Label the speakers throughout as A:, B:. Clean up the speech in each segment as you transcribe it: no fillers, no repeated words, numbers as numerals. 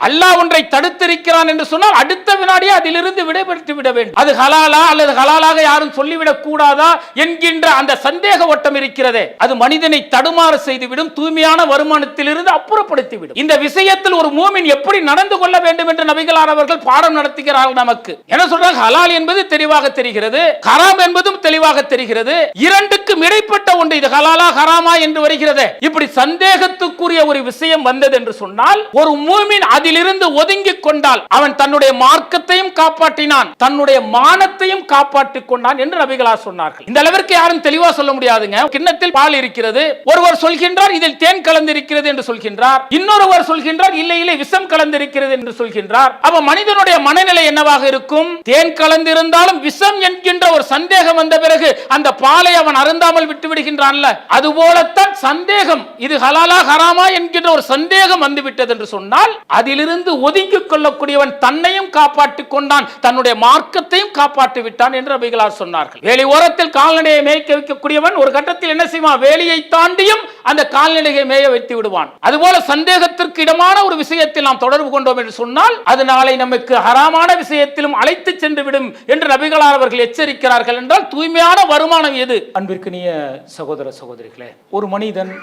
A: அல்லாஹ் ஒன்றை தடுத்திருக்கிறான் என்று சொன்னால் அடுத்த வினாடியே அதிலிருந்து விடைபெற்று விட வேண்டும். அது ஹலாலா அல்லது ஹலாலாக யாரும் சொல்லிவிடக் கூடாதா என்கின்ற அந்த சந்தேக ஓட்டம் இருக்கிறதே, அது மனிதனை தடுமாற செய்துவிடும், தூய்மையான வருமானத்திலிருந்து அப்புறப்படுத்திவிடும். இந்த விஷயத்தில் ஒரு மூமின் எப்படி நடந்து கொள்ள வேண்டும் என்று நபிகளார் அவர்கள் பாடம் நடத்துகிறார்கள். நமக்கு என்ன சொல்றாங்க? ஹலால் என்பது தெளிவாக தெரிகிறது, ஹராம் என்பதும் தெளிவாக தெரிகிறது, இரண்டுக்கும் இடைப்பட்ட ஒன்று இது ஹலாலா ஹராமா என்று வருகிறது. இப்படி சந்தேகத்துக்குரிய ஒரு விஷயம் வந்தது என்று சொன்னால் ஒரு மூமின் அதிலிருந்து ஒதுங்கிக் கொண்டால் அவன் தன்னுடைய மார்க்கத்தையும் காப்பாற்றினான், தன்னுடைய மானத்தையும் காப்பாற்றிக் கொண்டான் என்று நபிகளார் சொன்னார்கள். இந்த அளவிற்கு யாரும் தெளிவா சொல்ல முடியாதுங்க. கிண்ணத்தில் பால் இருக்கிறது, ஒருவர் சொல்கின்றார் இதில் தேன் கலந்திருக்கிறது என்று சொல்கின்றார், இன்னொருவர் சொல்கின்றார் இல்லை இல்லை விஷம் கலந்திருக்கிறது என்று சொல்கின்றார். அப்ப மனிதனுடைய மனநிலை என்னவாக இருக்கும்? தேன் கலந்திருந்தாலும் விஷம் என்கின்ற ஒரு சந்தேகம் வந்த பிறகு அந்த பாலை அவன் அருந்தாமல் விட்டு விடுகின்றான்ல, அதுபோலத்தான் சந்தேகம் இது ஹலாலா ஹராமா என்கின்ற ஒரு சந்தேகம் வந்துவிட்டது என்று சொன்னால் அதிலிருந்து ஒதுங்கிக் கொள்ளக்கூடியவன் தன்னையும் காப்பாற்றிக் கொண்டான், தன்னுடைய மார்க்கத்தையும் காப்பாற்றி விட்டான் என்று நபிகளார் சொன்னார்கள். வேலி ஓரத்தில் கால்நடையை மேய்க்க வைக்கக்கூடியவன் ஒரு கட்டத்தில் என்ன செய்வான்? வேலியை தாண்டியும் அந்த கால்நடையை மேய வைத்து விடுவான். அதுபோல சந்தேகத்திற்கு இடமான ஒரு விஷயத்தில் நாம் தொடர்பு கொண்டோம் என்று சொன்னால் அது நாளை நமக்கு ஹராமான விஷயத்திலும் அழைத்து சென்று விடும் என்று நபிகளார் அவர்கள் எச்சரிக்கிறார்கள். என்றால் தூய்மையான வருமானம் எது? அன்பிற்கினிய சகோதர சகோதரிகளே, ஒரு மனிதன்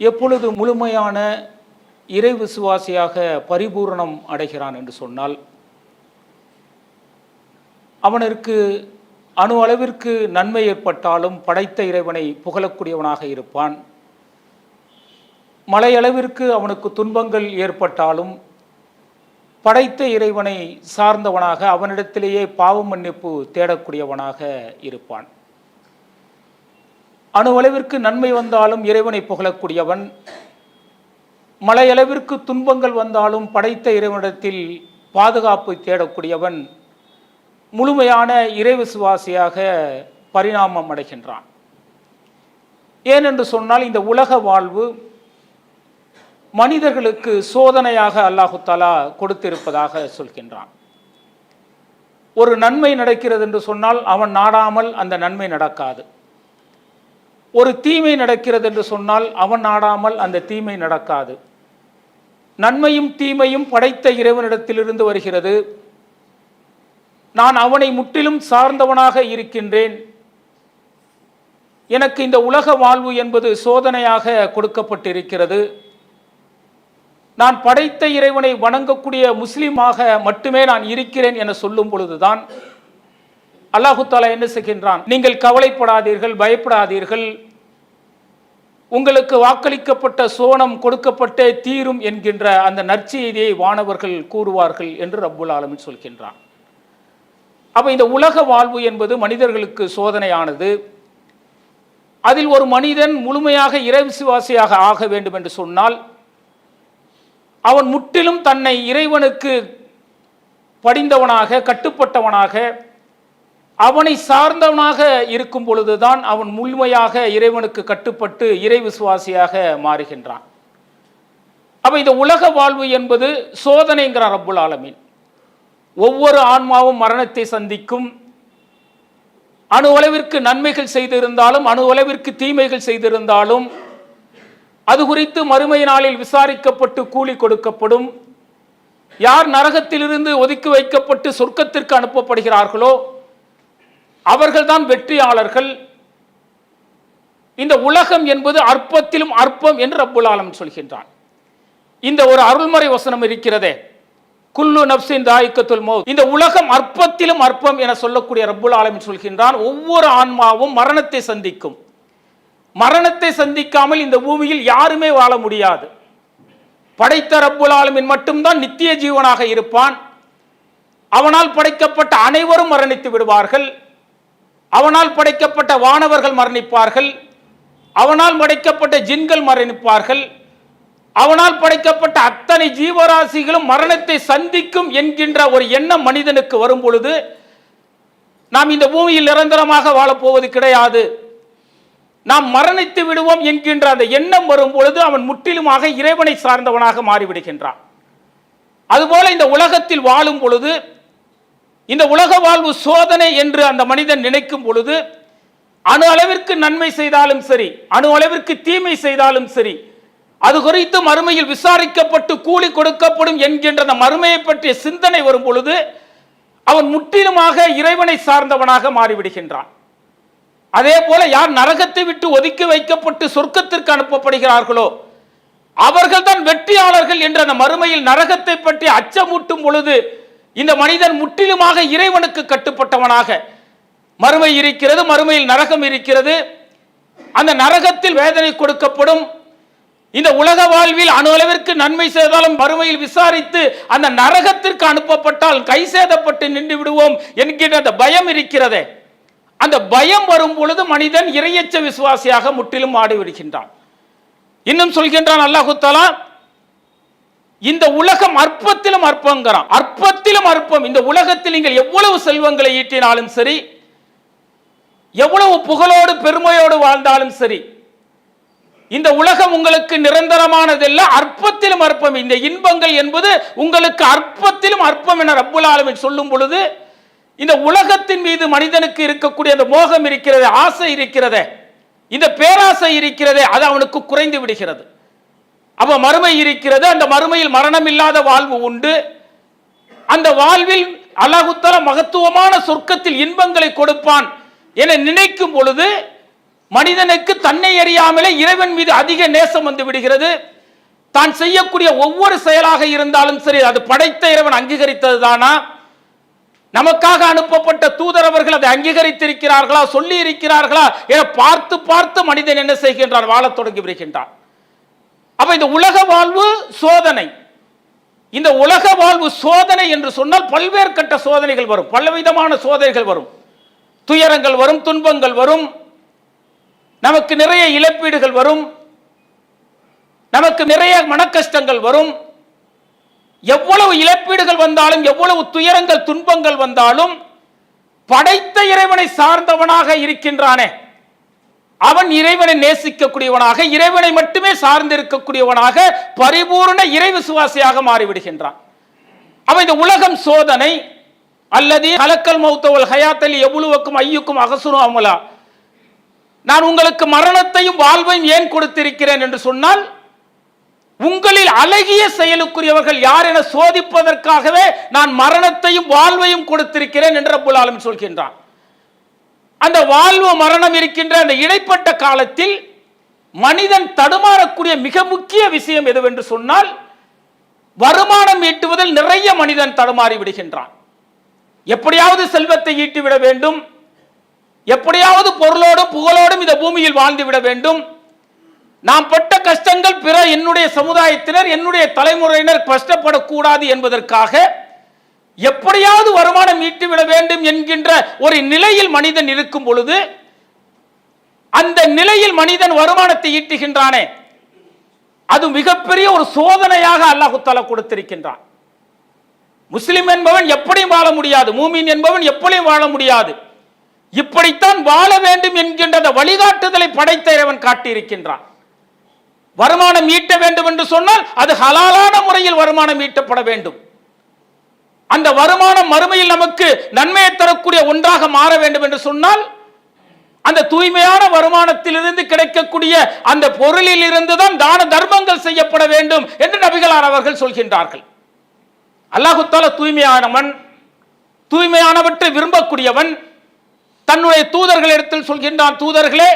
A: எப்பொழுது முழுமையான இறை விசுவாசியாக பரிபூரணம் அடைகிறான் என்று சொன்னால் அவனுக்கு அணு அளவிற்கு நன்மை ஏற்பட்டாலும் படைத்த இறைவனை புகழக்கூடியவனாக இருப்பான். மலையளவிற்கு அவனுக்கு துன்பங்கள் ஏற்பட்டாலும் படைத்த இறைவனை சார்ந்தவனாக அவனிடத்திலேயே பாவ மன்னிப்பு தேடக்கூடியவனாக இருப்பான். அணு அளவிற்கு நன்மை வந்தாலும் இறைவனை புகழக்கூடியவன், மலையளவிற்கு துன்பங்கள் வந்தாலும் படைத்த இறைவனிடத்தில் பாதுகாப்பு தேடக்கூடியவன் முழுமையான இறை விசுவாசியாக பரிணாமம் அடைகின்றான். ஏனென்று சொன்னால் இந்த உலக வாழ்வு மனிதர்களுக்கு சோதனையாக அல்லாஹு தஆலா கொடுத்திருப்பதாக சொல்கின்றான். ஒரு நன்மை நடக்கிறது என்று சொன்னால் அவன் நாடாமல் அந்த நன்மை நடக்காது. ஒரு தீமை நடக்கிறது என்று சொன்னால் அவன் நாடாமல் அந்த தீமை நடக்காது. நன்மையும் தீமையும் படைத்த இறைவனிடத்திலிருந்து வருகிறது. நான் அவனை முற்றிலும் சார்ந்தவனாக இருக்கின்றேன். எனக்கு இந்த உலக வாழ்வு என்பது சோதனையாக கொடுக்கப்பட்டிருக்கிறது. நான் படைத்த இறைவனை வணங்கக்கூடிய முஸ்லீமாக மட்டுமே நான் இருக்கிறேன் என சொல்லும் பொழுதுதான் அல்லாஹு தஆலா என்ன செய்கின்றான்? நீங்கள் கவலைப்படாதீர்கள், பயப்படாதீர்கள், உங்களுக்கு வாக்களிக்கப்பட்ட சோனம் கொடுக்கப்பட்டே தீரும் என்கின்ற அந்த நற்செய்தியை வானவர்கள் கூறுவார்கள் என்று ரப்புல் ஆலமீன் சொல்கின்றான். அப்ப இந்த உலக வாழ்வு என்பது மனிதர்களுக்கு சோதனையானது. அதில் ஒரு மனிதன் முழுமையாக இறை விசுவாசியாக ஆக வேண்டும் என்று சொன்னால் அவன் முற்றிலும் தன்னை இறைவனுக்கு படிந்தவனாக கட்டுப்பட்டவனாக அவனை சார்ந்தவனாக இருக்கும் பொழுதுதான் அவன் முழுமையாக இறைவனுக்கு கட்டுப்பட்டு இறை விசுவாசியாக மாறுகின்றான். அப்ப இந்த உலக வாழ்வு என்பது சோதனைங்கிறார் ரப்புல் ஆலமீன். ஒவ்வொரு ஆன்மாவும் மரணத்தை சந்திக்கும். அணு அளவிற்கு நன்மைகள் செய்திருந்தாலும் அணு அளவிற்கு தீமைகள் செய்திருந்தாலும் அது குறித்து மறுமை நாளில் விசாரிக்கப்பட்டு கூலி கொடுக்கப்படும். யார் நரகத்திலிருந்து ஒதுக்கி வைக்கப்பட்டு சொர்க்கத்திற்கு அனுப்பப்படுகிறார்களோ அவர்கள்தான் வெற்றியாளர்கள். இந்த உலகம் என்பது அற்பத்திலும் அற்பம் என்று ரப்புல் ஆலமீன் சொல்கின்றான். இந்த ஒரு அருள்மறை வசனம் இருக்கிறதே, குல்லு நப்சின் தாயிக்கத்துல் மௌத், இந்த உலகம் அற்பத்திலும் அற்பம் என சொல்லக்கூடிய ரப்புல் ஆலமீன் சொல்கின்றான். ஒவ்வொரு ஆன்மாவும் மரணத்தை சந்திக்கும். மரணத்தை சந்திக்காமல் இந்த பூமியில் யாருமே வாழ முடியாது. படைத்த ரப்புல் ஆலமீன் மட்டும்தான் நித்திய ஜீவனாக இருப்பான். அவனால் படைக்கப்பட்ட அனைவரும் மரணித்து விடுவார்கள். அவனால் படைக்கப்பட்ட வானவர்கள் மரணிப்பார்கள். அவனால் படைக்கப்பட்ட ஜின்கள் மரணிப்பார்கள். அவனால் படைக்கப்பட்ட அத்தனை ஜீவராசிகளும் மரணத்தை சந்திக்கும் என்கின்ற ஒரு எண்ணம் மனிதனுக்கு வரும் பொழுது நாம் இந்த பூமியில் நிரந்தரமாக வாழப்போவது கிடையாது, நாம் மரணித்து விடுவோம் என்கின்ற அந்த எண்ணம் வரும் பொழுது அவன் முற்றிலுமாக இறைவனை சார்ந்தவனாக மாறிவிடுகின்றான். அதுபோல இந்த உலகத்தில் வாழும் பொழுது இந்த உலக வாழ்வு சோதனை என்று அந்த மனிதன் நினைக்கும் பொழுது அணு அளவிற்கு நன்மை செய்தாலும் சரி, அணு அளவிற்கு தீமை செய்தாலும் சரி, அது குறித்து மறுமையில் விசாரிக்கப்பட்டு கூலி கொடுக்கப்படும் என்கின்ற அந்த மறுமையை பற்றிய சிந்தனை வரும் பொழுது அவன் முற்றிலுமாக இறைவனை சார்ந்தவனாக மாறிவிடுகின்றான். அதே போல யார் நரகத்தை விட்டு ஒதுக்கி வைக்கப்பட்டு சொர்க்கத்திற்கு அனுப்பப்படுகிறார்களோ அவர்கள் தான் வெற்றியாளர்கள் என்ற அந்த மறுமையில் நரகத்தை பற்றி அச்சமூட்டும் பொழுது இந்த மனிதன் முற்றிலுமாக இறைவனுக்கு கட்டுப்பட்டவனாக, மறுமை இருக்கிறது, மறுமையில் நரகம் இருக்கிறது, அந்த நரகத்தில் வேதனை கொடுக்கப்படும், இந்த உலக வாழ்வில் அணு அளவிற்கு நன்மை செய்தாலும் மறுமையில் விசாரித்து அந்த நரகத்திற்கு அனுப்பப்பட்டால் கை சேதப்பட்டு நின்று விடுவோம் என்கின்ற அந்த பயம் இருக்கிறதே, அந்த பயம் வரும் பொழுது மனிதன் இறையச்ச விசுவாசியாக முற்றிலும் ஆடிவிடுகின்றான். இன்னும் சொல்கின்றான் அல்லாஹு தஆலா, இந்த உலகம் அற்பத்திலும் அற்பங்கிறான், அற்பத்திலும் அற்பம். இந்த உலகத்தில் நீங்கள் எவ்வளவு செல்வங்களை ஈட்டினாலும் சரி, எவ்வளவு புகழோடு பெருமையோடு வாழ்ந்தாலும் சரி, இந்த உலகம் உங்களுக்கு நிரந்தரமானதல்ல, அற்பத்திலும் அற்பம். இந்த இன்பங்கள் என்பது உங்களுக்கு அற்பத்திலும் அற்பம் என ரப்புல் ஆலமீன் சொல்லும் பொழுது இந்த உலகத்தின் மீது மனிதனுக்கு இருக்கக்கூடிய அந்த மோகம் இருக்கிறது, ஆசை இருக்கிறதே, இந்த பேராசை இருக்கிறதே, அது அவனுக்கு குறைந்து விடுகிறது. அப்ப மறுமை இருக்கிறது, அந்த மறுமையில் மரணம் இல்லாத வாழ்வு உண்டு. அந்த வாழ்வில் அல்லாஹ் தஆலா மகத்துவமான சொர்க்கத்தில் இன்பங்களை கொடுப்பான் என நினைக்கும் பொழுது மனிதனுக்கு தன்னை அறியாமலே இறைவன் மீது அதிக நேசம் வந்து விடுகிறது. தான் செய்யக்கூடிய ஒவ்வொரு செயலாக இருந்தாலும் சரி, அது படைத்த இறைவன் அங்கீகரித்தது தானா, நமக்காக அனுப்பப்பட்ட தூதரவர்கள் அதை அங்கீகரித்திருக்கிறார்களா, சொல்லி இருக்கிறார்களா என பார்த்து பார்த்து மனிதன் என்ன செய்கின்றான், வாழத் தொடங்கி விடுகின்றான். அப்ப இந்த உலக வாழ்வு சோதனை, இந்த உலக வாழ்வு சோதனை என்று சொன்னால் பல்வேறு கட்ட சோதனைகள் வரும், பலவிதமான சோதனைகள் வரும், துயரங்கள் வரும், துன்பங்கள் வரும், நமக்கு நிறைய இழப்பீடுகள் வரும், நமக்கு நிறைய மனக்கஷ்டங்கள் வரும். எவ்வளவு இழப்பீடுகள் வந்தாலும், எவ்வளவு துயரங்கள் துன்பங்கள் வந்தாலும் படைத்த இறைவனை சார்ந்தவனாக இருக்கின்றானே, அவன் இறைவனை நேசிக்கக்கூடியவனாக, இறைவனை மட்டுமே சார்ந்திருக்கக்கூடியவனாக, பரிபூர்ண இறை விசுவாசியாக மாறிவிடுகின்றான். அவன் இந்த உலகம் சோதனை, அல்லது கலக்கல் மௌத்தவல் ஹயாத்தலி எவ்வளவுக்கும் ஐயுக்கும் அகசுனு அமலா, நான் உங்களுக்கு மரணத்தையும் வாழ்வையும் ஏன் கொடுத்திருக்கிறேன் என்று சொன்னால், உங்களில் அழகிய செயலுக்குரியவர்கள் யார் என சோதிப்பதற்காகவே நான் மரணத்தையும் வாழ்வையும் கொடுத்திருக்கிறேன் என்று ரப்புல் ஆலமீன் சொல்கின்றான். அந்த வாழ்வு மரணம் இருக்கின்ற அந்த இடைப்பட்ட காலத்தில் மனிதன் தடுமாறக்கூடிய மிக முக்கிய விஷயம் எதுவென்று சொன்னால், வருமானம் ஈட்டுவதில் நிறைய மனிதன் தடுமாறி விடுகின்றான். எப்படியாவது செல்வத்தை ஈட்டிவிட வேண்டும், எப்படியாவது பொருளோடும் புகழோடும் இந்த பூமியில் வாழ்ந்துவிட வேண்டும், நாம் பட்ட கஷ்டங்கள் பிற என்னுடைய சமுதாயத்தினர், என்னுடைய தலைமுறையினர் கஷ்டப்படக்கூடாது என்பதற்காக எப்படியாவது வருமானம் ஈட்டிவிட வேண்டும் என்கின்ற ஒரு நிலையில் மனிதன் இருக்கும் பொழுது, அந்த நிலையில் மனிதன் வருமானத்தை ஈட்டுகின்றானே, அது மிகப்பெரிய ஒரு சோதனையாக அல்லாஹ் தஆலா கொடுத்திருக்கின்றான். முஸ்லிம் என்பவன் எப்படியும் வாழ முடியாது, மூமின் என்பவன் எப்படியும் வாழ முடியாது, இப்படித்தான் வாழ வேண்டும் என்கின்ற வழிகாட்டுதலை படைத்த இறைவன் காட்டியிருக்கின்றான். வருமானம் ஈட்ட வேண்டும் என்று சொன்னால் அது ஹலாலான முறையில் வருமானம் ஈட்டப்பட வேண்டும். அந்த வருமானம் மறுமையில் நமக்கு நன்மையை தரக்கூடிய ஒன்றாக மாற வேண்டும் என்று சொன்னால் அந்த தூய்மையான வருமானத்திலிருந்து கிடைக்கக்கூடிய அந்த பொருளில் இருந்துதான் தான தர்மங்கள் செய்யப்பட வேண்டும் என்று நபிகளார் அவர்கள் சொல்கின்றார்கள். அல்லாஹ் தஆலா தூய்மையானவன், தூய்மையானவற்றை விரும்பக்கூடியவன். தன்னுடைய தூதர்களிடத்தில் சொல்கின்றான், தூதர்களே,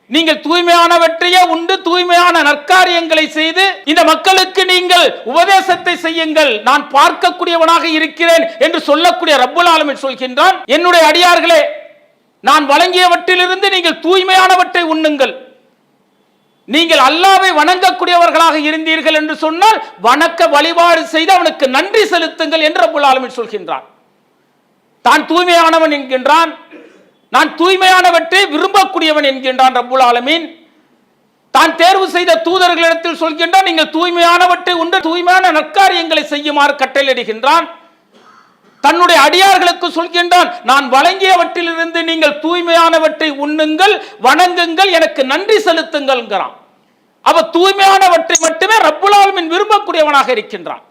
A: நீங்கள் தூய்மையானவற்றையே உண்டு தூய்மையான நற்காரியங்களை செய்து இந்த மக்களுக்கு நீங்கள் உபதேசத்தை செய்யுங்கள், நான் பார்க்கக்கூடியவனாக இருக்கிறேன் என்று சொல்லக்கூடிய ரப்புல் ஆலமீன் சொல்கின்றான், என்னுடைய அடியார்களே, நான் வழங்கியவற்றிலிருந்து நீங்கள் தூய்மையானவற்றை உண்ணுங்கள். நீங்கள் அல்லாஹ்வை வணங்கக்கூடியவர்களாக இருந்தீர்கள் என்று சொன்னால் வணக்க வழிபாடு செய்து அவனுக்கு நன்றி செலுத்துங்கள் என்று ரப்புல் ஆலமீன் சொல்கின்றான். தான் தூய்மையானவன் என்கின்றான், நான் தூய்மையானவற்றை விரும்பக்கூடியவன் என்கின்றான் ரப்புல் ஆலமீன். தான் தேர்வு செய்த தூதர்களிடத்தில் சொல்கின்றான், நீங்கள் தூய்மையானவற்றை உண்டு தூய்மையான நற்காரியங்களை செய்யுமாறு கட்டளையிடுகின்றான். தன்னுடைய அடியார்களுக்கு சொல்கின்றான், நான் வழங்கியவற்றிலிருந்து நீங்கள் தூய்மையானவற்றை உண்ணுங்கள், வணங்குங்கள், எனக்கு நன்றி செலுத்துங்கள். அவ தூய்மையானவற்றை மட்டுமே ரப்புல் ஆலமீன் விரும்பக்கூடியவனாக இருக்கின்றான்.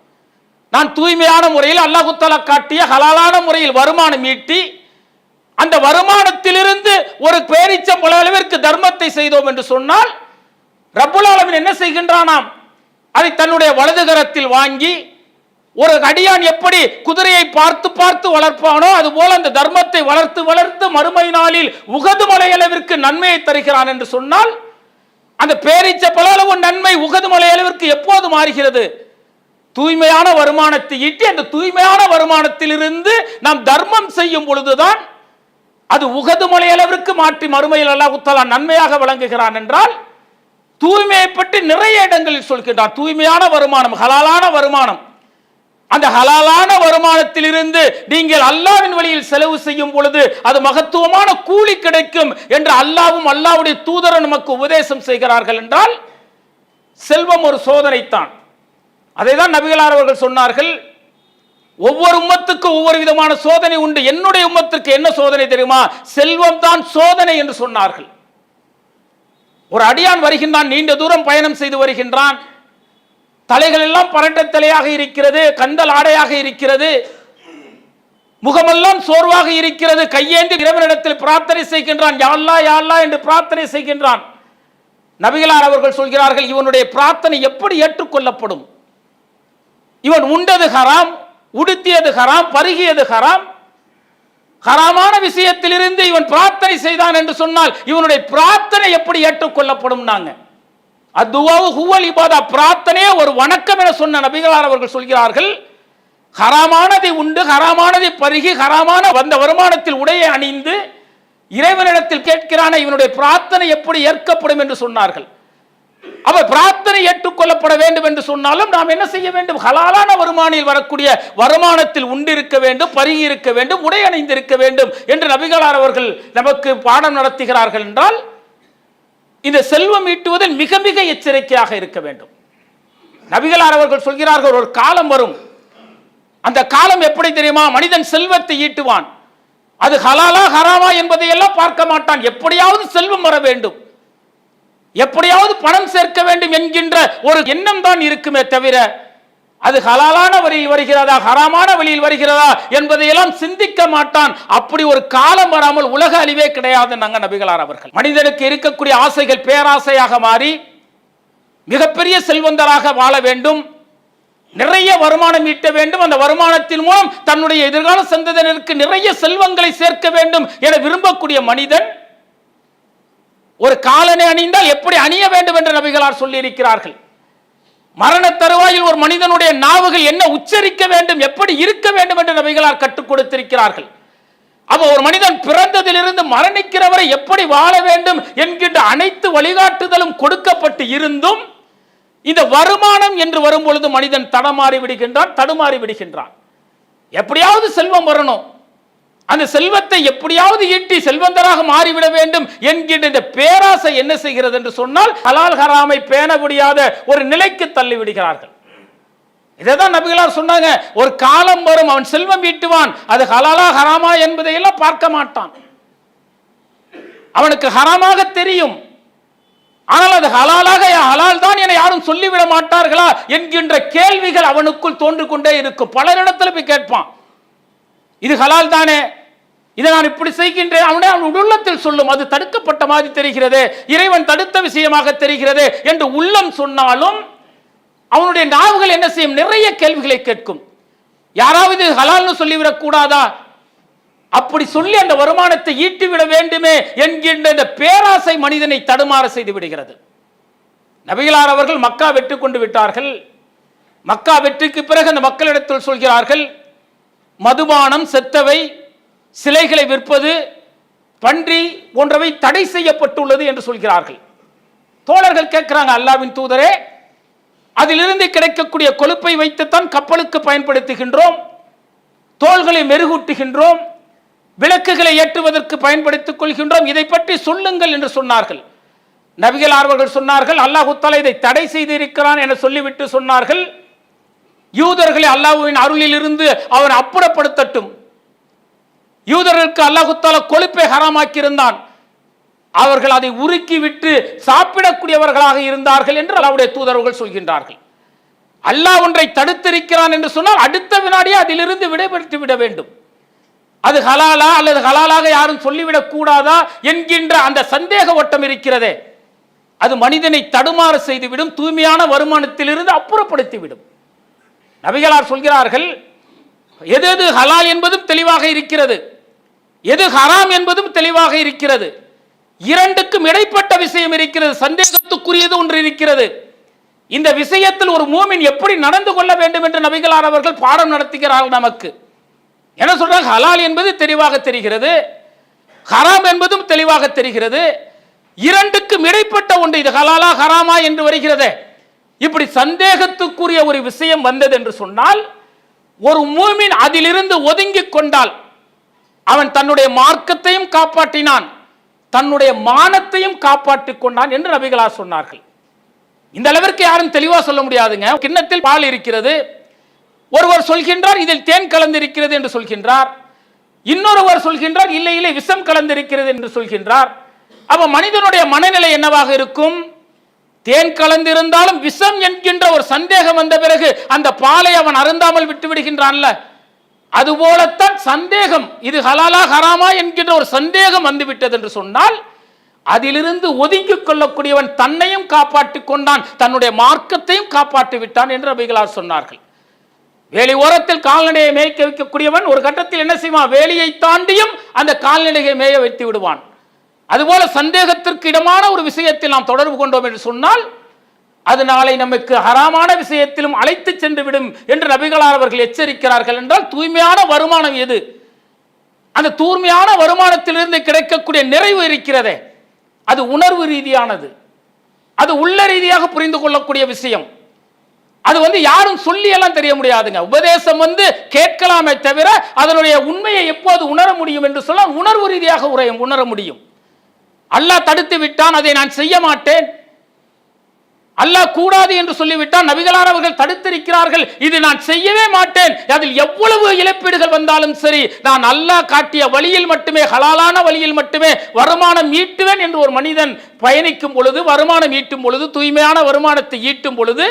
A: நான் தூய்மையான முறையில் அல்லாஹ் தஆலா காட்டிய ஹலாலான முறையில் வருமானம் ஈட்டி அந்த வருமானத்திலிருந்து ஒரு பேரீச்சம்பழ அளவிற்கு தர்மத்தை செய்தோம் என்று சொன்னால் ரப்புல் ஆலமீன் என்ன செய்கின்றானாம்? அதை தன்னுடைய வலதுகரத்தில் வாங்கி, ஒரு அடியான் எப்படி குதிரையை பார்த்து பார்த்து வளர்ப்பானோ அதுபோல அந்த தர்மத்தை வளர்த்து வளர்த்து மறுமை நாளில் உகது மலை அளவிற்கு நன்மையை தருகிறான் என்று சொன்னால், அந்த பேரீச்ச பல அளவு நன்மை உகது மலை அளவிற்கு எப்போது மாறுகிறது? தூய்மையான வருமானத்தை ஈட்டி அந்த தூய்மையான வருமானத்திலிருந்து நாம் தர்மம் செய்யும் பொழுதுதான் அது உகது மலை அளவிற்கு மாற்றி மறுமையில் அல்லாஹ் தஆலா நன்மையாக வழங்குகிறான் என்றால், தூய்மையை பற்றி நிறைய இடங்களில் சொல்கின்றான். தூய்மையான வருமானம், ஹலாலான வருமானம், அந்த ஹலாலான வருமானத்திலிருந்து நீங்கள் அல்லாஹ்வின் வழியில் செலவு செய்யும் பொழுது அது மகத்துவமான கூலி கிடைக்கும் என்று அல்லாஹ்வும் அல்லாஹ்வுடைய தூதரும் நமக்கு உபதேசம் செய்கிறார்கள் என்றால், செல்வம் ஒரு சோதனை தான். அதைதான் நபிகளார் அவர்கள் சொன்னார்கள், ஒவ்வொரு உம்மத்துக்கும் ஒவ்வொரு விதமான சோதனை உண்டு. என்னுடைய உம்மத்துக்கு என்ன சோதனை தெரியுமா? செல்வம் தான் சோதனை என்று சொன்னார்கள். ஒரு அடியான் வருகின்றான், நீண்ட தூரம் பயணம் செய்து வருகின்றான், தலைகள் எல்லாம் பரட்ட தலையாக இருக்கிறது, கந்தல் ஆடையாக இருக்கிறது, முகமெல்லாம் சோர்வாக இருக்கிறது, கையேந்தி இறைவனிடத்தில் பிரார்த்தனை செய்கின்றான், யா அல்லாஹ் யா அல்லாஹ் என்று பிரார்த்தனை செய்கின்றான். நபிகளார் அவர்கள் சொல்கிறார்கள், இவனுடைய பிரார்த்தனை எப்படி ஏற்றுக்கொள்ளப்படும்? இவன் உண்டது ஹராம், உடுத்தியது ஹராம், பருகியது ஹராம், ஹராமான விஷயத்திலிருந்து இவன் பிரார்த்தனை செய்தான் என்று சொன்னால் இவனுடைய பிரார்த்தனை எப்படி ஏற்றுக்கொள்ளப்படும்? பிரார்த்தனையே ஒரு வணக்கம் என சொன்ன நபிகளார் அவர்கள் சொல்கிறார்கள், ஹராமானதை உண்டு, ஹராமானதை பருகி, ஹராமான வந்த வருமானத்தில் உடையை அணிந்து இறைவனிடத்தில் கேட்கிறான, இவனுடைய பிரார்த்தனை எப்படி ஏற்கப்படும் என்று சொன்னார்கள். அவ பிரார்த்தனை ஏற்றுக்கொள்ளப்பட வேண்டும் என்று சொன்னாலும் நாம் என்ன செய்ய வேண்டும்? ஹலாலான வருமானில் வரக்கூடிய வருமானத்தில் உண்டு இருக்க வேண்டும், பருகி இருக்க வேண்டும், உடை அணிந்து இருக்க வேண்டும் என்று நபிகளார் அவர்கள் நமக்கு பாடம் நடத்துகிறார்கள் என்றால், இந்த செல்வம் ஈட்டுவதில் மிக மிக எச்சரிக்கையாக இருக்க வேண்டும். நபிகளார் அவர்கள் சொல்கிறார்கள், ஒரு காலம் வரும், அந்த காலம் எப்படி தெரியுமா? மனிதன் செல்வத்தை ஈட்டுவான், அது ஹலாலா ஹராமா என்பதை எல்லாம் பார்க்க மாட்டான், எப்படியாவது செல்வம் வர வேண்டும், எப்படியாவது பணம் சேர்க்க வேண்டும் என்கின்ற ஒரு எண்ணம் தான் இருக்குமே தவிர, அது ஹலாலான வழியில் வருகிறதா ஹராமான வழியில் வருகிறதா என்பதையெல்லாம் சிந்திக்க மாட்டான். அப்படி ஒரு காலம் வராமல் உலக அழிவே கிடையாது நாங்கள் நபிகளார் அவர்கள். மனிதனுக்கு இருக்கக்கூடிய ஆசைகள் பேராசையாக மாறி மிகப்பெரிய செல்வந்தராக வாழ வேண்டும், நிறைய வருமானம் ஈட்ட வேண்டும், அந்த வருமானத்தின் மூலம் தன்னுடைய எதிர்கால சந்ததியினருக்கு நிறைய செல்வங்களை சேர்க்க வேண்டும் என விரும்பக்கூடிய மனிதன் ஒரு காலனை அணிந்தால் எப்படி அணிய வேண்டும் என்று நபிகளார் சொல்லி இருக்கிறார்கள். மரண தருவாயில் ஒரு மனிதனுடைய நாவுகள் என்ன உச்சரிக்க வேண்டும், எப்படி இருக்க வேண்டும் என்று நபிகளார் கற்றுக் கொடுத்திருக்கிறார்கள். அப்ப ஒரு மனிதன் பிறந்ததிலிருந்து மரணிக்கிறவரை எப்படி வாழ வேண்டும் என்கின்ற அனைத்து வழிகாட்டுதலும் கொடுக்கப்பட்டு இருந்தும் இந்த வருமானம் என்று வரும் பொழுது மனிதன் தடுமாறி விடுகின்றான். எப்படியாவது செல்வம் வரணும், அந்த செல்வத்தை எப்படியாவது ஈட்டி செல்வந்தராக மாறிவிட வேண்டும் என்கின்ற இந்த பேராசை என்ன செய்கிறது என்று சொன்னால் ஹலால் ஹராமை பேண முடியாத ஒரு நிலைக்கு தள்ளி விடுகிறார்கள். இதைதான் நபிகளார் சொன்னாங்க, ஒரு காலம் வரும், அவன் செல்வம் ஈட்டுவான், அது ஹலாலா ஹராமா என்பதையெல்லாம் பார்க்க மாட்டான். அவனுக்கு ஹராமாக தெரியும், ஆனால் அது ஹலாலாக ஹலால் தான் என யாரும் சொல்லிவிட மாட்டார்களா என்கின்ற கேள்விகள் அவனுக்குள் தோன்றிக் கொண்டே இருக்கும். பலரிடத்தில் போய் கேட்பான், இது ஹலால் தானே, இதை நான் இப்படி செய்கின்றேன், அவன் உள்ளத்தில் சொல்லும், அது தடுக்கப்பட்ட மாதிரி தெரிகிறது, இறைவன் தடுத்த விஷயமாக தெரிகிறது என்று உள்ளம் சொன்னாலும் அவனுடைய நாவுகள் என்ன செய்யும்? நிறைய கேள்விகளை கேட்கும். யாராவது ஹலால்னு சொல்லிவிடக் கூடாதா? அப்படி சொல்லி அந்த வருமானத்தை ஈட்டிவிட வேண்டுமே என்கின்ற இந்த பேராசை மனிதனை தடுமாற செய்து விடுகிறது. நபிகளார் அவர்கள் மக்கா வெற்றி கொண்டு விட்டார்கள். மக்கா வெற்றிக்கு பிறகு அந்த மக்களிடத்தில் சொல்கிறார்கள், மதுபானம், செத்தவை, சிலைகளை விற்பது, பன்றி போன்றவை தடை செய்யப்பட்டுள்ளது என்று சொல்கிறார்கள். தோழர்கள் கேட்கிறாங்க, அல்லாஹ்வின் தூதரே, அதிலிருந்து கிடைக்கக்கூடிய கொழுப்பை வைத்துத்தான் கப்பலுக்கு பயன்படுத்துகின்றோம், தோள்களை மெருகூட்டுகின்றோம், விளக்குகளை ஏற்றுவதற்கு பயன்படுத்திக் கொள்கின்றோம், இதை பற்றி சொல்லுங்கள் என்று சொன்னார்கள். நபிகளார் அவர்கள் சொன்னார்கள், அல்லாஹ் தஆலா இதை தடை செய்திருக்கிறான் என சொல்லிவிட்டு சொன்னார்கள், யூதர்களை அல்லாஹ்வின் அருளில் இருந்து அவன் அப்புறப்படுத்தட்டும். யூதர்களுக்கு அல்லாஹ் தஆலா கொழுப்பை ஹராமாக்கி இருந்தான், அவர்கள் அதை உருக்கி விட்டு சாப்பிடக்கூடியவர்களாக இருந்தார்கள் என்று அல்லாஹ்வுடைய தூதர்கள் சொல்கின்றார்கள். அல்லாஹ் ஒன்றை தடுத்திருக்கிறான் என்று சொன்னால் அடுத்த வினாடியே அதிலிருந்து விடைபெற்று விட வேண்டும். அது ஹலாலா அல்லது ஹலாலாக யாரும் சொல்லிவிடக் கூடாதா என்கின்ற அந்த சந்தேக ஓட்டம் இருக்கிறதே, அது மனிதனை தடுமாற செய்துவிடும், தூய்மையான வருமானத்திலிருந்து அப்புறப்படுத்திவிடும். நபிகளார் சொல்கிறார்கள், எது எது ஹலால் என்பதும் தெளிவாக இருக்கிறது, எது ஹராம் என்பதும் தெளிவாக இருக்கிறது. இரண்டுக்கும் இடைப்பட்ட விஷயம் இருக்கிறது, சந்தேகத்துக்குரியது ஒன்று இருக்கிறது. இந்த விஷயத்தில் ஒரு மூமின் எப்படி நடந்து கொள்ள வேண்டும் என்று நபிகளார் அவர்கள் பாடம் நடத்துகிறார்கள் நமக்கு. என்ன சொல்றாங்க? ஹலால் என்பது தெளிவாக தெரிகிறது, ஹராம் என்பதும் தெளிவாக தெரிகிறது. இரண்டுக்கும் இடைப்பட்ட ஒன்று, இது ஹலாலா ஹராமா என்று வருகிறது. இப்படி சந்தேகத்துக்குரிய ஒரு விஷயம் வந்தது என்று சொன்னால், ஒரு மூமின் அதிலிருந்து ஒதுங்கிக் கொண்டால் அவன் தன்னுடைய மார்க்கத்தையும் காப்பாற்றினான், தன்னுடைய மானத்தையும் காப்பாற்றிக் கொண்டான் என்று நபிகளார் சொன்னார்கள். இந்த அளவிற்கு யாரும் தெளிவா சொல்ல முடியாதுங்க. கிண்ணத்தில் பால் இருக்கிறது, ஒருவர் சொல்கின்றார் இதில் தேன் கலந்திருக்கிறது என்று சொல்கின்றார், இன்னொருவர் சொல்கின்றார் இல்லை இல்லை விஷம் கலந்திருக்கிறது என்று சொல்கின்றார். அப்ப மனிதனுடைய மனநிலை என்னவாக இருக்கும்? தேன் கலந்திருந்தாலும் விஷம் என்கின்ற ஒரு சந்தேகம் வந்த பிறகு அந்த பாலை அவன் அருந்தாமல் விட்டு விடுகின்றான்ல, அதுபோலத்தான் சந்தேகம், இது ஹலாலா ஹராமா என்கின்ற ஒரு சந்தேகம் வந்துவிட்டது என்று சொன்னால் அதிலிருந்து ஒதுங்கிக் கொள்ளக்கூடியவன் தன்னையும் காப்பாற்றிக் கொண்டான், தன்னுடைய மார்க்கத்தையும் காப்பாற்றி விட்டான் என்று நபிகளார் சொன்னார்கள். வேலி ஓரத்தில் கால்நடையை மேய்க்க வைக்கக்கூடியவன் ஒரு கட்டத்தில் என்ன செய்வான்? வேலியை தாண்டியும் அந்த கால்நடையை மேய வைத்து விடுவான். அதுபோல சந்தேகத்திற்கு இடமான ஒரு விஷயத்தில் நாம் தொடர்பு கொண்டோம் என்று சொன்னால் அது நாளை நமக்கு ஹராமான விஷயத்திலும் அழைத்து சென்று விடும் என்று நபிகளார் அவர்கள் எச்சரிக்கிறார்கள். என்றால் தூய்மையான வருமானம் எது? அந்த தூய்மையான வருமானத்திலிருந்து கிடைக்கக்கூடிய நிறைவு இருக்கிறதே, அது உணர்வு ரீதியானது, அது உள்ள ரீதியாக புரிந்து கொள்ளக்கூடிய விஷயம். அது யாரும் சொல்லி எல்லாம் தெரிய முடியாதுங்க. உபதேசம் கேட்கலாமே தவிர அதனுடைய உண்மையை எப்போது உணர முடியும் என்று சொல்ல உணர்வு ரீதியாக உணர முடியும். அல்லாஹ் தடுத்து விட்டான், அதை நான் செய்ய மாட்டேன், அல்லாஹ் கூடாது என்று சொல்லிவிட்டான், நபிகளார் அவர்கள் தடுத்திருக்கிறார்கள், இது நான் செய்யவே மாட்டேன், அதில் எவ்வளவு இழப்பீடுகள் வந்தாலும் சரி நான் அல்லாஹ் காட்டிய வழியில் மட்டுமே, ஹலாலான வழியில் மட்டுமே வருமானம் ஈட்டுவேன் என்று ஒரு மனிதன் பயணிக்கும் பொழுது, வருமானம் ஈட்டும் பொழுது, தூய்மையான வருமானத்தை ஈட்டும் பொழுது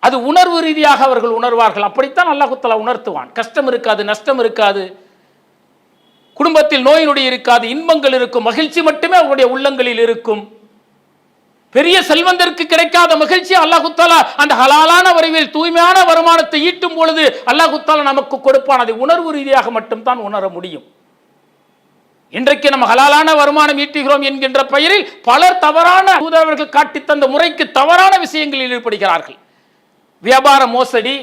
A: அது உணர்வு ரீதியாக அவர்கள் உணர்வார்கள். அப்படித்தான் அல்லாஹ் தஆலா உணர்த்துவான். கஷ்டம் இருக்காது, நஷ்டம் இருக்காது, குடும்பத்தில் நோய் நொடி இருக்காது, இன்பங்கள் இருக்கும், மகிழ்ச்சி மட்டுமே அவருடைய உள்ளங்களில் இருக்கும். பெரிய செல்வந்தருக்கு கிடைக்காத மகிழ்ச்சி அல்லாஹ் தஆலா அந்த ஹலாலான வழியில் தூய்மையான வருமானத்தை ஈட்டும் பொழுது அல்லாஹ் தஆலா நமக்கு கொடுப்பான். அதை உணர்வு ரீதியாக மட்டும்தான் உணர முடியும். இன்றைக்கு நம்ம ஹலாலான வருமானம் ஈட்டுகிறோம் என்கின்ற பெயரில் பலர் தவறான தூதரவர்கள் காட்டி தந்த முறைக்கு தவறான விஷயங்களில் ஈடுபடுகிறார்கள். வியாபார மோசடி,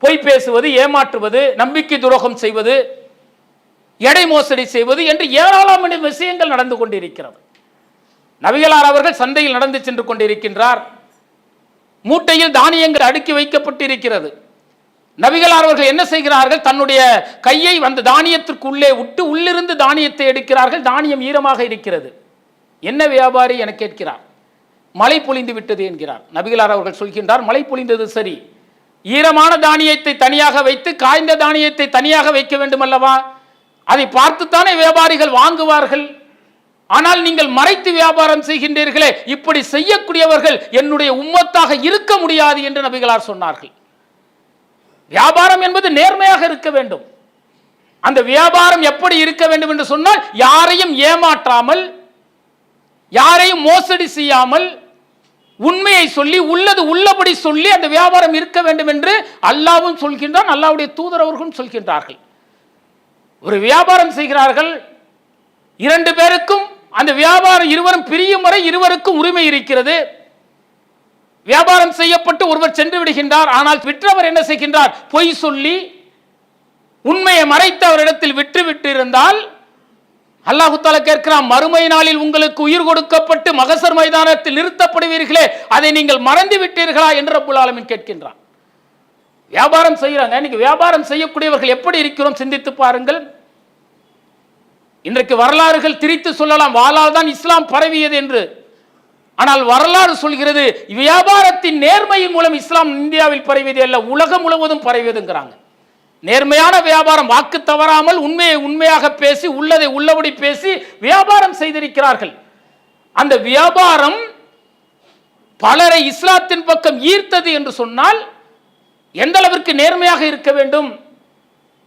A: பொய் பேசுவது, ஏமாற்றுவது, நம்பிக்கை துரோகம் செய்வது, எடை மோசடி செய்வது என்று ஏராளமான விஷயங்கள் நடந்து கொண்டிருக்கிறது. நபிகளார் அவர்கள் சந்தையில் நடந்து சென்று கொண்டிருக்கின்றார். மூட்டையில் தானியங்கள் அடுக்கி வைக்கப்பட்டிருக்கிறது. நபிகளார் அவர்கள் என்ன செய்கிறார்கள்? தன்னுடைய கையை அந்த தானியத்திற்கு உள்ளே விட்டு உள்ளிருந்து தானியத்தை எடுக்கிறார்கள். தானியம் ஈரமாக இருக்கிறது. என்ன வியாபாரி என கேட்கிறார். மழை பொழிந்து விட்டது என்கிறார். நபிகளார் அவர்கள் சொல்கின்றார், மழை பொழிந்தது சரி, ஈரமான தானியத்தை தனியாக வைத்து காய்ந்த தானியத்தை தனியாக வைக்க வேண்டும் அல்லவா? அதை பார்த்துத்தானே வியாபாரிகள் வாங்குவார்கள். ஆனால் நீங்கள் மறைத்து வியாபாரம் செய்கின்றீர்களே, இப்படி செய்யக்கூடியவர்கள் என்னுடைய உம்மத்தாக இருக்க முடியாது என்று நபிகளார் சொன்னார்கள். வியாபாரம் என்பது நேர்மையாக இருக்க வேண்டும். அந்த வியாபாரம் எப்படி இருக்க வேண்டும் என்று சொன்னால், யாரையும் ஏமாற்றாமல், யாரையும் மோசடி செய்யாமல், உண்மையை சொல்லி உள்ளது உள்ளபடி சொல்லி அந்த வியாபாரம் இருக்க வேண்டும் என்று அல்லாஹ்வும் சொல்கின்றான், அல்லாஹ்வுடைய தூதர் அவர்களும் சொல்கின்றார்கள். ஒரு வியாபாரம் செய்கிறார்கள், இரண்டு பேருக்கும் அந்த வியாபாரம் இருவரும் பிரியும் வரை இருவருக்கும் உரிமை இருக்கிறது. வியாபாரம் செய்யப்பட்டு ஒருவர் சென்று விடுகின்றார். ஆனால் விற்றவர் என்ன செய்கின்றார்? பொய் சொல்லி உண்மையை மறைத்து அவரிடத்தில் விட்டு இருந்தால் அல்லாஹ் தஆலா கேட்கிறான், மறுமை நாளில் உங்களுக்கு உயிர் கொடுக்கப்பட்டு மகசர் மைதானத்தில் நிறுத்தப்படுவீர்களே, அதை நீங்கள் மறந்து விட்டீர்களா என்று ரப்புல் ஆலமீன் கேட்கின்றான். வியாபாரம் செய்யறாங்க. இன்னைக்கு வியாபாரம் செய்யக்கூடியவர்கள் எப்படி இருக்கிறோம் சிந்தித்து பாருங்கள். இன்றைக்கு வரலாறுகள் திரித்து சொல்லலாம், வாளால் தான் இஸ்லாம் பரவியது என்று. ஆனால் வரலாறு சொல்கிறது, வியாபாரத்தின் நேர்மையின் மூலம் இஸ்லாம் இந்தியாவில் பரவியது அல்ல, உலகம் முழுவதும் பரவியதுங்கிறாங்க. நேர்மையான வியாபாரம், வாக்கு தவறாமல் உண்மையை உண்மையாக பேசி உள்ளதை உள்ளபடி பேசி வியாபாரம் செய்திருக்கிறார்கள். அந்த வியாபாரம் பலரை இஸ்லாத்தின் பக்கம் ஈர்த்தது என்று சொன்னால் எந்த அளவிற்கு நேர்மையாக இருக்க வேண்டும்.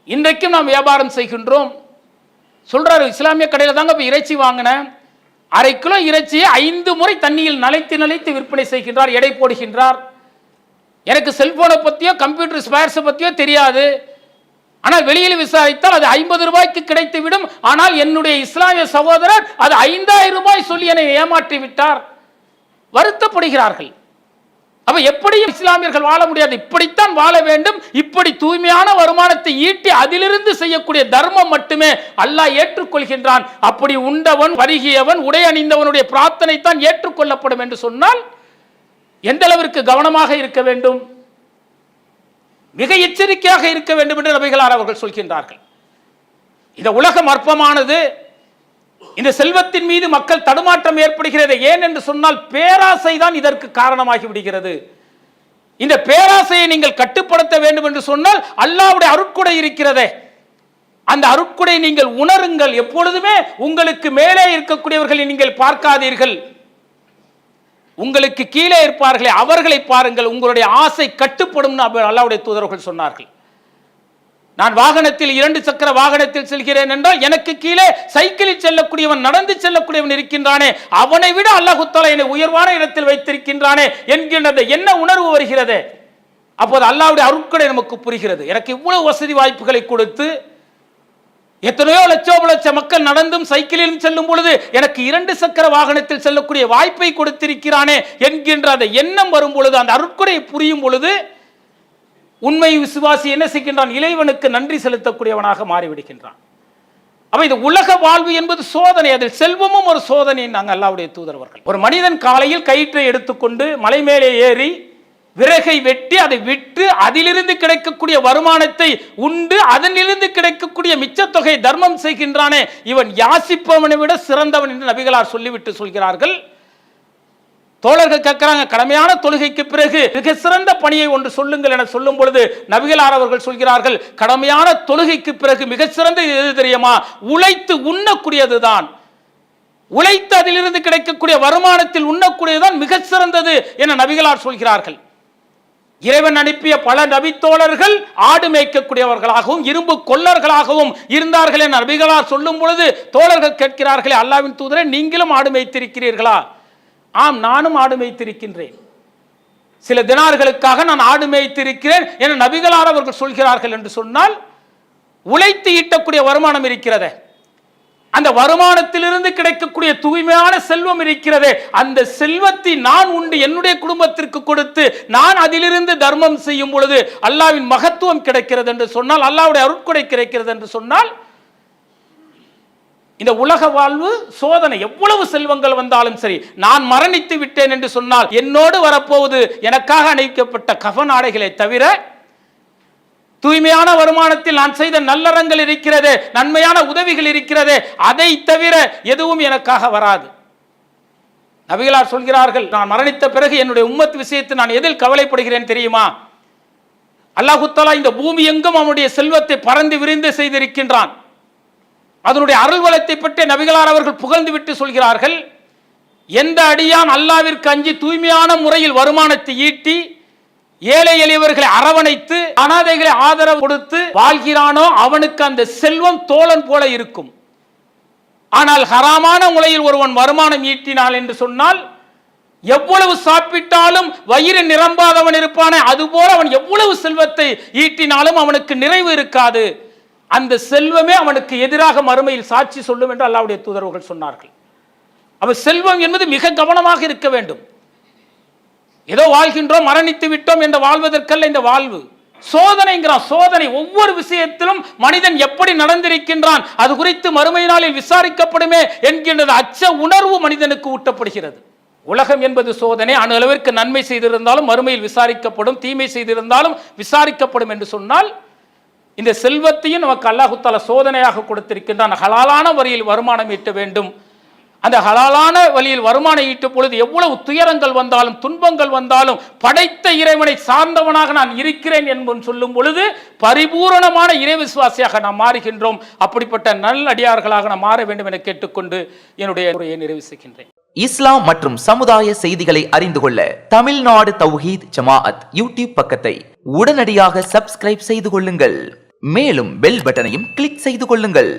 A: இன்றைக்கும் நாம் வியாபாரம் செய்கின்றோம். சொல்றாரு, இஸ்லாமிய கடையில் தாங்க இப்போ இறைச்சி வாங்கினேன், 1/2 கிலோ இறைச்சியை 5 முறை தண்ணியில் நனைத்து நனைத்து விற்பனை செய்கின்றார், எடை போடுகின்றார். எனக்கு செல்போனை பற்றியோ கம்ப்யூட்டர் ஸ்பேர்ஸை பற்றியோ தெரியாது, ஆனால் வெளியில் விசாரித்தால் அது 50 ரூபாய்க்கு கிடைத்துவிடும். ஆனால் என்னுடைய இஸ்லாமிய சகோதரர் அது 5000 ரூபாய் சொல்லி என்னை ஏமாற்றி விட்டார், வருத்தப்படுகிறார்கள். அப்ப எப்படி இஸ்லாமியர்கள் வாழ முடியாது? இப்படித்தான் வாழ வேண்டும். இப்படி தூய்மையான வருமானத்தை ஈட்டி அதிலிருந்து செய்யக்கூடிய தர்மம் மட்டுமே அல்லாஹ் ஏற்றுக்கொள்கின்றான். அப்படி உண்டவன், பருகியவன், உடை அணிந்தவனுடைய பிரார்த்தனை தான் ஏற்றுக்கொள்ளப்படும் என்று சொன்னால் எந்த அளவிற்கு கவனமாக இருக்க வேண்டும், மிக எச்சரிக்கையாக இருக்க வேண்டும் என்று நபிகளார் அவர்கள் சொல்கின்றார்கள். இந்த உலகம் அற்பமானது. இந்த செல்வத்தின் மீது மக்கள் தடுமாற்றம் ஏற்படுகிறது. ஏன் என்று சொன்னால் பேராசை தான் இதற்கு காரணமாகி விடுகிறது. இந்த பேராசையை நீங்கள் கட்டுப்படுத்த வேண்டும் என்று சொன்னால் அல்லாஹ்வுடைய அருட்கொடை இருக்கிறதே, அந்த அருட்கொடை நீங்கள் உணருங்கள். எப்பொழுதுமே உங்களுக்கு மேலே இருக்கக்கூடியவர்களை நீங்கள் பார்க்காதீர்கள், உங்களுக்கு கீழே இருப்பார்களே அவர்களை பாருங்கள். உங்களுடைய ஆசை கட்டுப்படும் அல்லாஹ்வுடைய தூதர்கள் சொன்னார்கள். நான் வாகனத்தில் 2 சக்கர வாகனத்தில் செல்கிறேன் என்றால் எனக்கு கீழே சைக்கிளில் செல்லக்கூடியவன், நடந்து செல்லக்கூடியவன் இருக்கின்றானே, அவனை விட அல்லாஹ் தஆலா என்னை உயர்வான இடத்தில் வைத்திருக்கின்றானே என்கின்ற என்ன உணர்வு வருகிறது. அப்போது அல்லாஹ்வுடைய அருட்கொடை நமக்கு புரிகிறது. எனக்கு இவ்வளவு வசதி வாய்ப்புகளை கொடுத்து எத்தனையோ லட்ச மக்கள் நடந்தும் சைக்கிளிலும் செல்லும் பொழுது எனக்கு 2 சக்கர வாகனத்தில் செல்லக்கூடிய வாய்ப்பை கொடுத்திருக்கிறானே என்கின்ற அந்த எண்ணம் வரும் பொழுது, அந்த அருட்கொடை புரியும் பொழுது உண்மை விசுவாசி என்ன செய்கின்றான்? இறைவனுக்கு நன்றி செலுத்தக்கூடியவனாக மாறிவிடுகின்றான். அப்ப இந்த உலக வாழ்வு என்பது சோதனை, அதில் செல்வமும் ஒரு சோதனை. நாங்கள் அல்லாஹ்வுடைய தூதரவர்கள், ஒரு மனிதன் காலையில் கயிற்றை எடுத்துக்கொண்டு மலை மேலே ஏறி விறகை வெட்டி அதை விட்டு அதிலிருந்து கிடைக்கக்கூடிய வருமானத்தை உண்டு அதனிலிருந்து கிடைக்கக்கூடிய மிச்ச தொகை தர்மம் செய்கின்றானே, இவன் யாசிப்பவனை விட சிறந்தவன் என்று நபிகளார் சொல்லிவிட்டு சொல்கிறார்கள். தோழர்கள் கேட்கிறாங்க, கடமையான தொழுகைக்கு பிறகு மிக சிறந்த பணியை ஒன்று சொல்லுங்கள் என சொல்லும் பொழுது நபிகளார் அவர்கள் சொல்கிறார்கள், கடமையான தொழுகைக்கு பிறகு மிக சிறந்த எது தெரியுமா? உழைத்து உண்ணக்கூடியதுதான். உழைத்து அதிலிருந்து கிடைக்கக்கூடிய வருமானத்தில் உண்ணக்கூடியதுதான் மிக சிறந்தது என நபிகளார் சொல்கிறார்கள். இறைவன் அனுப்பிய பல நபித்தோழர்கள் ஆடு மேய்க்கக்கூடியவர்களாகவும் இரும்பு கொல்லர்களாகவும் இருந்தார்கள் என நபிகளார் சொல்லும் பொழுது தோழர்கள் கேட்கிறார்களே, அல்லாஹ்வின் தூதரே நீங்களும் ஆடு மேய்த்திருக்கிறீர்களா? ஆம், நானும் ஆடு மேய்த்திருக்கின்றேன், சில தினார்களுக்காக நான் ஆடு மேய்த்திருக்கிறேன் என நபிகளார் அவர்கள் சொல்கிறார்கள் என்று சொன்னால், உழைத்து ஈட்டக்கூடிய வருமானம் இருக்கிறதே, அந்த வருமானத்திலிருந்து கிடைக்கக்கூடிய தூய்மையான செல்வம் இருக்கிறதே, அந்த செல்வத்தை நான் உண்டு என்னுடைய குடும்பத்திற்கு கொடுத்து நான் அதிலிருந்து தர்மம் செய்யும் பொழுது அல்லாஹ்வின் மகத்துவம் கிடைக்கிறது என்று சொன்னால், அல்லாஹ்வுடைய அருட்கொடை கிடைக்கிறது என்று சொன்னால், இந்த உலக வாழ்வு சோதனை. எவ்வளவு செல்வங்கள் வந்தாலும் சரி, நான் மரணித்து விட்டேன் என்று சொன்னால் என்னோடு வரப்போவது எனக்காக அணிவிக்கப்பட்ட கஃன் ஆடைகளை தவிர, தூய்மையான வருமானத்தில் நான் செய்த நல்லறங்கள் இருக்கிறது, நன்மையான உதவிகள் இருக்கிறது, அதை தவிர எதுவும் எனக்காக வராது. நபிகளார் சொல்கிறார்கள், நான் மரணித்த பிறகு என்னுடைய உம்மத் விஷயத்தில் நான் எதில் கவலைப்படுகிறேன் தெரியுமா? அல்லாஹ் தஆலா இந்த பூமி எங்கும் அவனுடைய செல்வத்தை பறந்து விரிந்து செய்திருக்கின்றான். அதனுடைய அருள்வளத்தை பற்றி நபிகளார் அவர்கள் புகழ்ந்து விட்டு சொல்கிறார்கள், எந்த அடியான் அல்லாஹ்விற்கு அஞ்சி தூய்மையான முறையில் வருமானத்தை ஈட்டி ஏழை எளியவர்களை அரவணைத்து அனாதைகளை ஆதரவு கொடுத்து வாழ்கிறானோ அவனுக்கு அந்த செல்வம் தோழன் போல இருக்கும். ஆனால் ஹராமான முறையில் ஒருவன் வருமானம் ஈட்டினான் என்று சொன்னால், எவ்வளவு சாப்பிட்டாலும் வயிறு நிரம்பாதவன் இருப்பானே, அதுபோல அவன் எவ்வளவு செல்வத்தை ஈட்டினாலும் அவனுக்கு நிறைவு இருக்காது. அந்த செல்வமே அவனுக்கு எதிராக மறுமையில் சாட்சி சொல்லும் என்று அல்லாஹ்வுடைய தூதர்கள் சொன்னார்கள். அப்ப செல்வம் என்பது மிக கவனமாக இருக்க வேண்டும். ஏதோ வாழ்கின்றோம் மரணித்து விட்டோம் என்ற வாழ்வதற்கல்ல இந்த வாழ்வு. சோதனைங்கிறான், சோதனை. ஒவ்வொரு விஷயத்திலும் மனிதன் எப்படி நடந்திருக்கின்றான் அது குறித்து மறுமை நாளில் விசாரிக்கப்படுமே என்கின்ற அச்ச உணர்வு மனிதனுக்கு ஊட்டப்படுகிறது. உலகம் என்பது சோதனை. அணு அளவிற்கு நன்மை செய்திருந்தாலும் மறுமையில் விசாரிக்கப்படும், தீமை செய்திருந்தாலும் விசாரிக்கப்படும் என்று சொன்னால், இந்த செல்வத்தையும் நமக்கு அல்லாஹ் தஆலா சோதனையாக கொடுத்திருக்கின்றான். ஹலாலான வழியில் வருமானம் ஈட்ட வேண்டும். அந்த ஹலாலான வழியில் வருமானம் ஈட்டும் பொழுது எவ்வளவு துயரங்கள் வந்தாலும் துன்பங்கள் வந்தாலும் படைத்த இறைவனை சார்ந்தவனாக நான் இருக்கிறேன் என்பது சொல்லும் பொழுது பரிபூரணமான இறை விசுவாசியாக நாம் மாறுகின்றோம். அப்படிப்பட்ட நல்லடியார்களாக நாம் மாற வேண்டும் என கேட்டுக்கொண்டு என்னுடைய உரையை நிறைவு செய்கின்றேன்.
B: இஸ்லாம் மற்றும் சமுதாய செய்திகளை அறிந்து கொள்ள தமிழ்நாடு தௌஹீத் ஜமாஅத் யூடியூப் பக்கத்தை உடனடியாக சப்ஸ்கிரைப் செய்து கொள்ளுங்கள். மேலும் பெல் பட்டனையும் கிளிக் செய்து கொள்ளுங்கள்.